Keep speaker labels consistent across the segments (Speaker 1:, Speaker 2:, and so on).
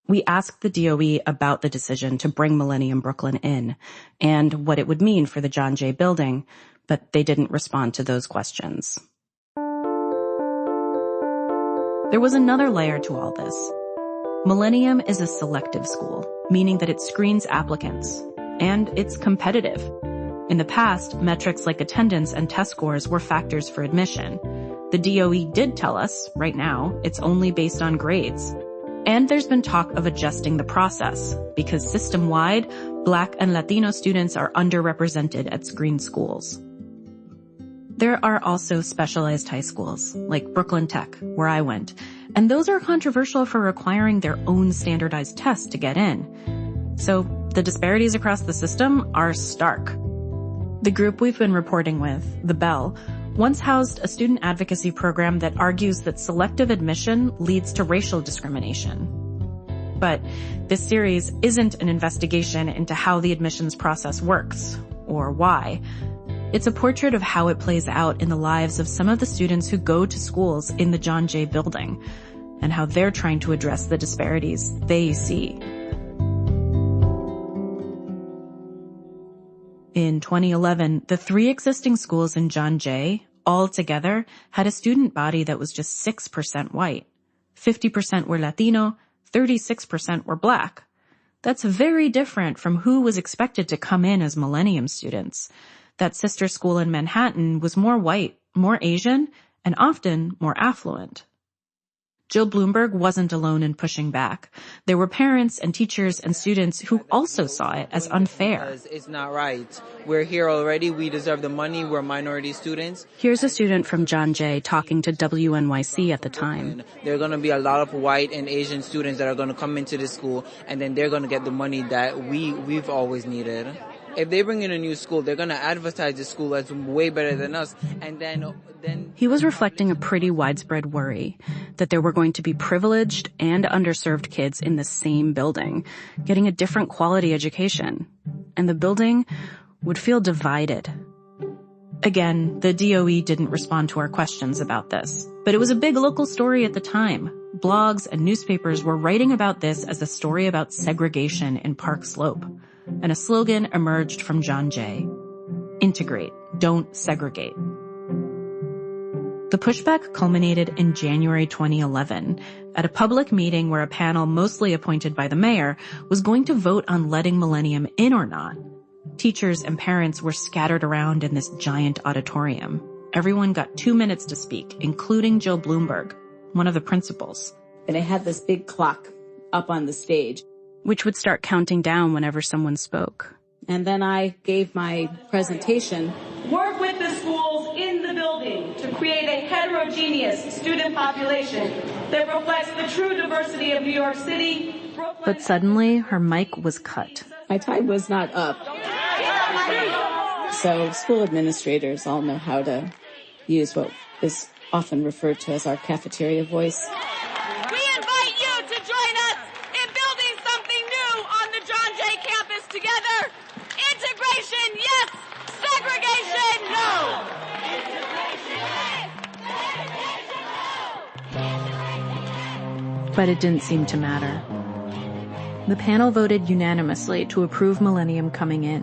Speaker 1: We asked the DOE about the decision to bring Millennium Brooklyn in and what it would mean for the John Jay building, but they didn't respond to those questions. There was another layer to all this. Millennium is a selective school, meaning that it screens applicants, and it's competitive. In the past, metrics like attendance and test scores were factors for admission. The DOE did tell us, right now, it's only based on grades. And there's been talk of adjusting the process, because system-wide, Black and Latino students are underrepresented at screened schools. There are also specialized high schools, like Brooklyn Tech, where I went, and those are controversial for requiring their own standardized tests to get in. So the disparities across the system are stark. The group we've been reporting with, The Bell, once housed a student advocacy program that argues that selective admission leads to racial discrimination. But this series isn't an investigation into how the admissions process works, or why. It's a portrait of how it plays out in the lives of some of the students who go to schools in the John Jay building, and how they're trying to address the disparities they see. In 2011, the 3 existing schools in John Jay, all together, had a student body that was just 6% white. 50% were Latino, 36% were Black. That's very different from who was expected to come in as Millennium students. That sister school in Manhattan was more white, more Asian, and often more affluent. Jill Bloomberg wasn't alone in pushing back. There were parents and teachers and students who also saw it as unfair.
Speaker 2: It's not right. We're here already. We deserve the money. We're minority students.
Speaker 1: Here's a student from John Jay talking to WNYC at the time.
Speaker 2: There are going to be a lot of white and Asian students that are going to come into this school, and then they're going to get the money that we've always needed. If they bring in a new school, they're going to advertise the school as way better than us. And then
Speaker 1: he was reflecting a pretty widespread worry that there were going to be privileged and underserved kids in the same building, getting a different quality education. And the building would feel divided. Again, the DOE didn't respond to our questions about this, but it was a big local story at the time. Blogs and newspapers were writing about this as a story about segregation in Park Slope. And a slogan emerged from John Jay: integrate, don't segregate. The pushback culminated in January 2011 at a public meeting where a panel mostly appointed by the mayor was going to vote on letting Millennium in or not. Teachers and parents were scattered around in this giant auditorium. Everyone got 2 minutes to speak, including Jill Bloomberg, one of the principals.
Speaker 3: And they had this big clock up on the stage,
Speaker 1: which would start counting down whenever someone spoke.
Speaker 3: And then I gave my presentation.
Speaker 4: Work with the schools in the building to create a heterogeneous student population that reflects the true diversity of New York City.
Speaker 1: But suddenly, her mic was cut.
Speaker 3: My time was not up. So school administrators all know how to use what is often referred to as our cafeteria voice.
Speaker 4: We invite you to join us in building something new on the John Jay campus together. Integration, yes. Segregation, no.
Speaker 1: But it didn't seem to matter. The panel voted unanimously to approve Millennium coming in.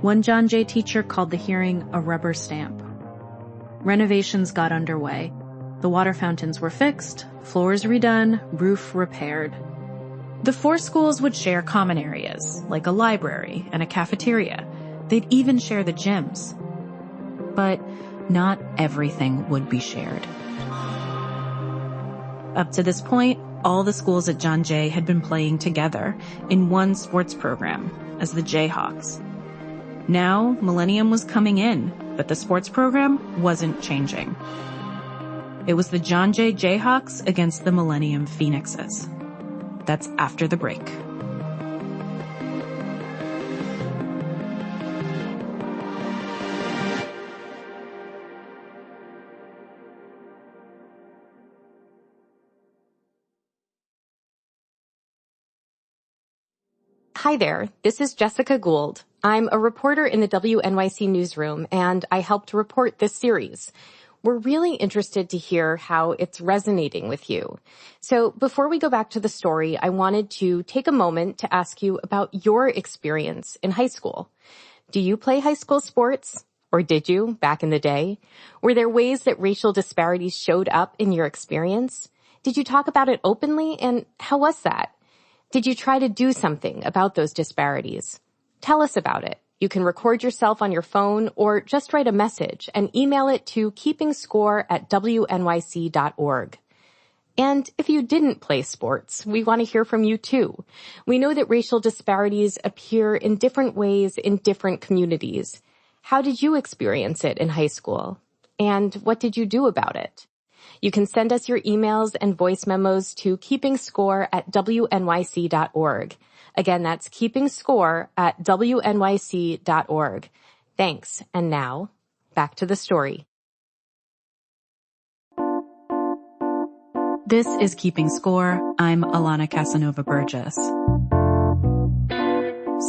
Speaker 1: One John Jay teacher called the hearing a rubber stamp. Renovations got underway. The water fountains were fixed, floors redone, roof repaired. The 4 schools would share common areas, like a library and a cafeteria. They'd even share the gyms. But not everything would be shared. Up to this point, all the schools at John Jay had been playing together in one sports program as the Jayhawks. Now, Millennium was coming in, but the sports program wasn't changing. It was the John Jay Jayhawks against the Millennium Phoenixes. That's after the break.
Speaker 5: Hi there, this is Jessica Gould. I'm a reporter in the WNYC newsroom, and I helped report this series. We're really interested to hear how it's resonating with you. So before we go back to the story, I wanted to take a moment to ask you about your experience in high school. Do you play high school sports? Or did you, back in the day? Were there ways that racial disparities showed up in your experience? Did you talk about it openly, and how was that? Did you try to do something about those disparities? Tell us about it. You can record yourself on your phone or just write a message and email it to keepingscore@wnyc.org. And if you didn't play sports, we want to hear from you too. We know that racial disparities appear in different ways in different communities. How did you experience it in high school? And what did you do about it? You can send us your emails and voice memos to keepingscore@wnyc.org. Again, that's keepingscore@wnyc.org. Thanks. And now, back to the story.
Speaker 1: This is Keeping Score. I'm Alana Casanova Burgess.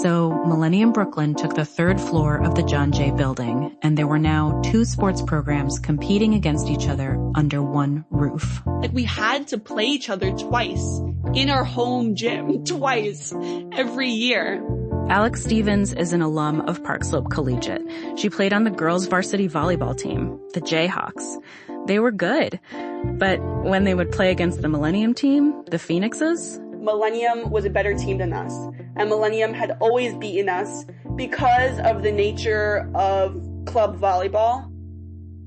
Speaker 1: So, Millennium Brooklyn took the third floor of the John Jay building, and there were now 2 sports programs competing against each other under one roof.
Speaker 6: Like, we had to play each other twice in our home gym, twice every year.
Speaker 1: Alex Stevens is an alum of Park Slope Collegiate. She played on the girls' varsity volleyball team, the Jayhawks. They were good, but when they would play against the Millennium team, the Phoenixes,
Speaker 6: Millennium was a better team than us, and Millennium had always beaten us because of the nature of club volleyball.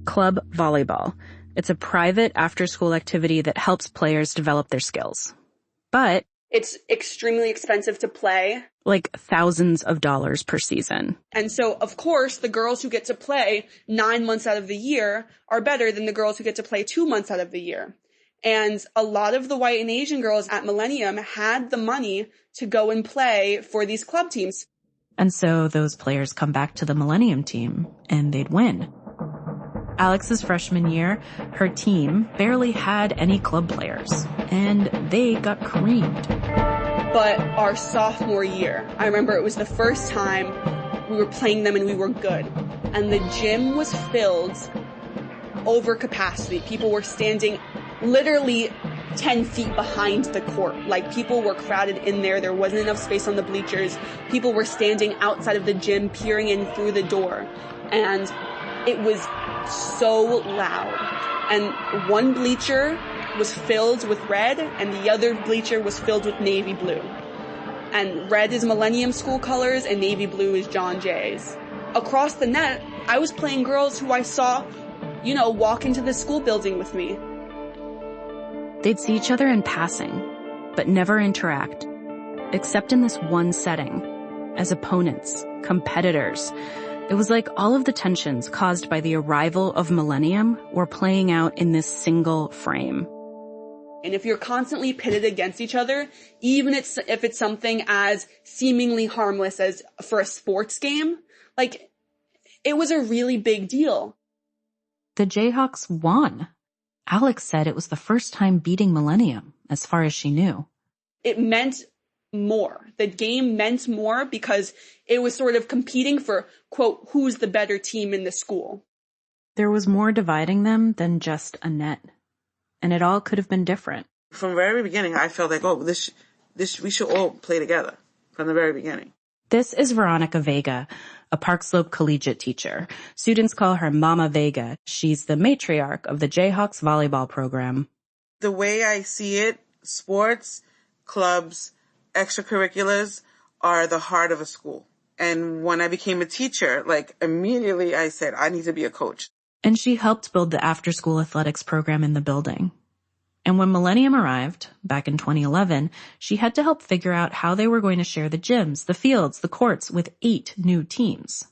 Speaker 1: Club volleyball. It's a private after-school activity that helps players develop their skills. But
Speaker 6: it's extremely expensive to play.
Speaker 1: Like thousands of dollars per season.
Speaker 6: And so, of course, the girls who get to play 9 months out of the year are better than the girls who get to play 2 months out of the year. And a lot of the white and Asian girls at Millennium had the money to go and play for these club teams.
Speaker 1: And so those players come back to the Millennium team and they'd win. Alex's freshman year, her team barely had any club players, and they got creamed.
Speaker 6: But our sophomore year, I remember it was the first time we were playing them and we were good. And the gym was filled over capacity. People were standing literally 10 feet behind the court. Like, people were crowded in there. There wasn't enough space on the bleachers. People were standing outside of the gym, peering in through the door. And it was so loud. And one bleacher was filled with red, and the other bleacher was filled with navy blue. And red is Millennium school colors, and navy blue is John Jay's. Across the net, I was playing girls who I saw, walk into the school building with me.
Speaker 1: They'd see each other in passing, but never interact, except in this one setting, as opponents, competitors. It was like all of the tensions caused by the arrival of Millennium were playing out in this single frame.
Speaker 6: And if you're constantly pitted against each other, even if it's something as seemingly harmless as for a sports game, it was a really big deal.
Speaker 1: The Jayhawks won. Alex said it was the first time beating Millennium, as far as she knew.
Speaker 6: It meant more. The game meant more because it was sort of competing for, quote, who's the better team in the school.
Speaker 1: There was more dividing them than just a net. And it all could have been different.
Speaker 7: From the very beginning, I felt like, this we should all play together from the very beginning.
Speaker 1: This is Veronica Vega, a Park Slope Collegiate teacher. Students call her Mama Vega. She's the matriarch of the Jayhawks volleyball program.
Speaker 7: The way I see it, sports, clubs, extracurriculars are the heart of a school. And when I became a teacher, immediately I said, I need to be a coach.
Speaker 1: And she helped build the after-school athletics program in the building. And when Millennium arrived, back in 2011, she had to help figure out how they were going to share the gyms, the fields, the courts with 8 new teams.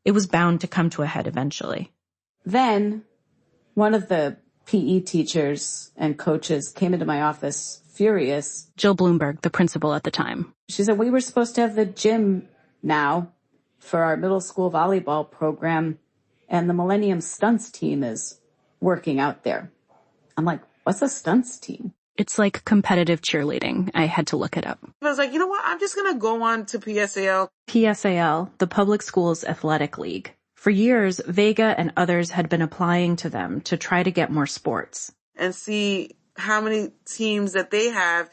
Speaker 1: It was bound to come to a head eventually.
Speaker 3: Then one of the PE teachers and coaches came into my office furious.
Speaker 1: Jill Bloomberg, the principal at the time.
Speaker 3: She said, we were supposed to have the gym now for our middle school volleyball program, and the Millennium Stunts team is working out there. I'm like, what's a stunts team?
Speaker 1: It's like competitive cheerleading. I had to look it up.
Speaker 7: I was like, you know what? I'm just going to go on to PSAL.
Speaker 1: PSAL, the Public Schools Athletic League. For years, Vega and others had been applying to them to try to get more sports.
Speaker 7: And see how many teams that they have